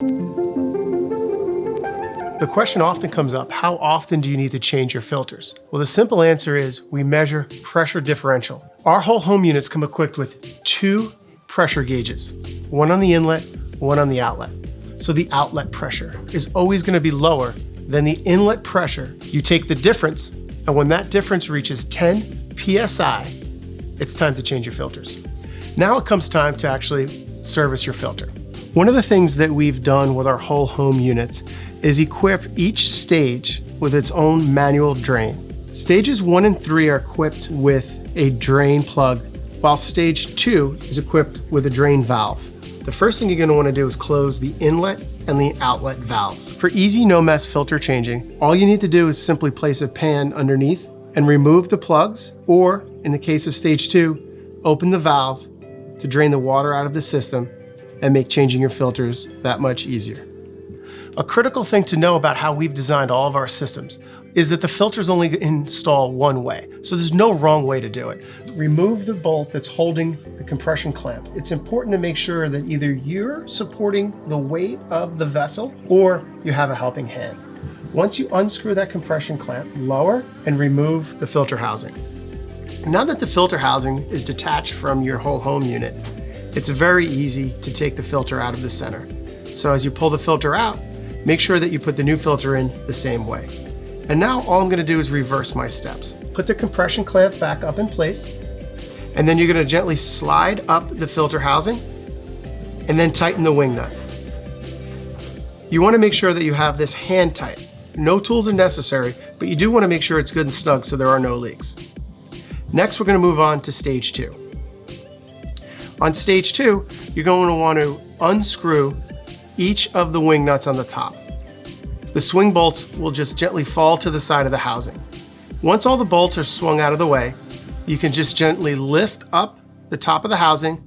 The question often comes up, how often do you need to change your filters? Well, the simple answer is we measure pressure differential. Our whole home units come equipped with 2 pressure gauges, one on the inlet, one on the outlet. So the outlet pressure is always going to be lower than the inlet pressure. You take the difference, and when that difference reaches 10 PSI, it's time to change your filters. Now it comes time to actually service your filter. One of the things that we've done with our whole home units is equip each stage with its own manual drain. Stages 1 and 3 are equipped with a drain plug, while stage 2 is equipped with a drain valve. The first thing you're going to want to do is close the inlet and the outlet valves. For easy no-mess filter changing, all you need to do is simply place a pan underneath and remove the plugs, or in the case of stage 2, open the valve to drain the water out of the system and make changing your filters that much easier. A critical thing to know about how we've designed all of our systems is that the filters only install one way, so there's no wrong way to do it. Remove the bolt that's holding the compression clamp. It's important to make sure that either you're supporting the weight of the vessel or you have a helping hand. Once you unscrew that compression clamp, lower and remove the filter housing. Now that the filter housing is detached from your whole home unit, it's very easy to take the filter out of the center. So as you pull the filter out, make sure that you put the new filter in the same way. And now all I'm going to do is reverse my steps. Put the compression clamp back up in place, and then you're going to gently slide up the filter housing and then tighten the wing nut. You want to make sure that you have this hand tight. No tools are necessary, but you do want to make sure it's good and snug so there are no leaks. Next, we're going to move on to stage 2. On stage 2, you're going to want to unscrew each of the wing nuts on the top. The swing bolts will just gently fall to the side of the housing. Once all the bolts are swung out of the way, you can just gently lift up the top of the housing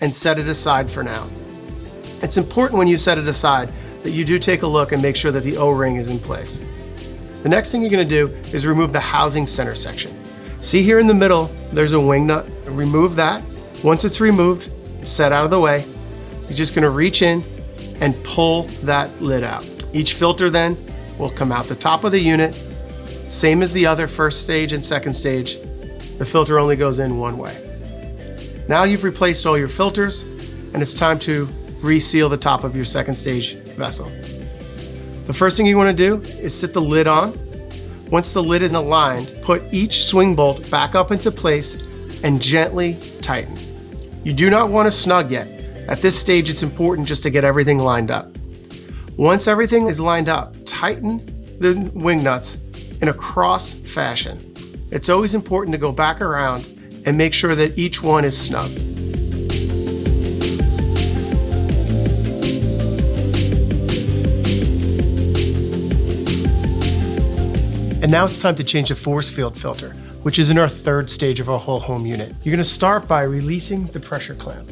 and set it aside for now. It's important when you set it aside that you do take a look and make sure that the O-ring is in place. The next thing you're going to do is remove the housing center section. See here in the middle, there's a wing nut. Remove that. Once it's removed, set out of the way, you're just going to reach in and pull that lid out. Each filter then will come out the top of the unit, same as the other first stage and second stage. The filter only goes in one way. Now you've replaced all your filters, and it's time to reseal the top of your second stage vessel. The first thing you want to do is sit the lid on. Once the lid is aligned, put each swing bolt back up into place and gently tighten. You do not want to snug yet. At this stage, it's important just to get everything lined up. Once everything is lined up, tighten the wing nuts in a cross fashion. It's always important to go back around and make sure that each one is snug. And now it's time to change the force field filter, which is in our third stage of our whole home unit. You're going to start by releasing the pressure clamp.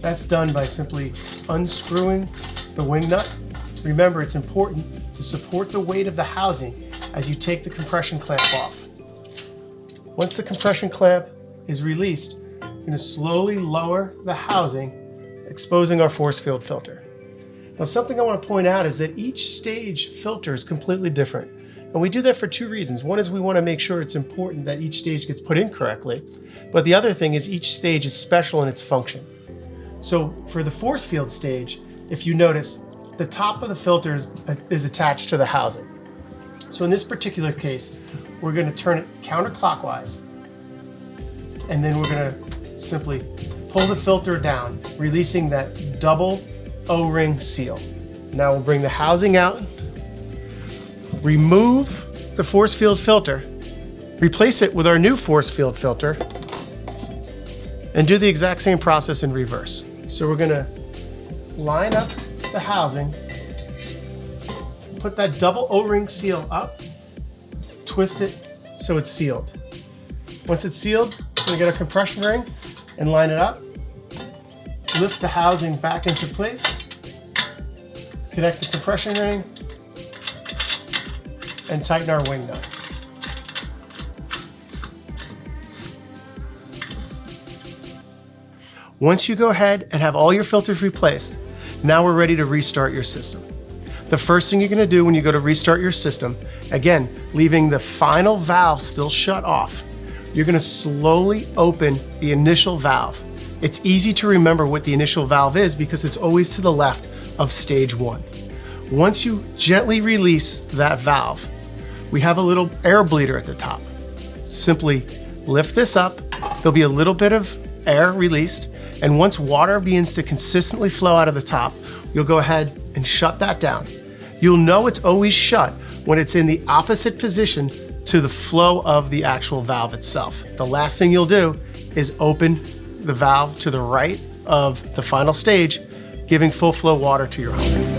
That's done by simply unscrewing the wing nut. Remember, it's important to support the weight of the housing as you take the compression clamp off. Once the compression clamp is released, you're going to slowly lower the housing, exposing our force field filter. Now, something I want to point out is that each stage filter is completely different. And we do that for 2 reasons. One is we want to make sure it's important that each stage gets put in correctly. But the other thing is each stage is special in its function. So for the force field stage, if you notice, the top of the filter is attached to the housing. So in this particular case, we're going to turn it counterclockwise, and then we're going to simply pull the filter down, releasing that double O-ring seal. Now we'll bring the housing out, remove the force field filter, replace it with our new force field filter, and do the exact same process in reverse. So we're going to line up the housing, put that double O-ring seal up, twist it so it's sealed. Once it's sealed, we're going to get a compression ring and line it up, lift the housing back into place, connect the compression ring, and tighten our wing nut. Once you go ahead and have all your filters replaced, Now we're ready to restart your system. The first thing you're gonna do when you go to restart your system, again, leaving the final valve still shut off, you're gonna slowly open the initial valve. It's easy to remember what the initial valve is because it's always to the left of stage 1. Once you gently release that valve, we have a little air bleeder at the top. Simply lift this up, there'll be a little bit of air released, and once water begins to consistently flow out of the top, you'll go ahead and shut that down. You'll know it's always shut when it's in the opposite position to the flow of the actual valve itself. The last thing you'll do is open the valve to the right of the final stage, giving full flow water to your home.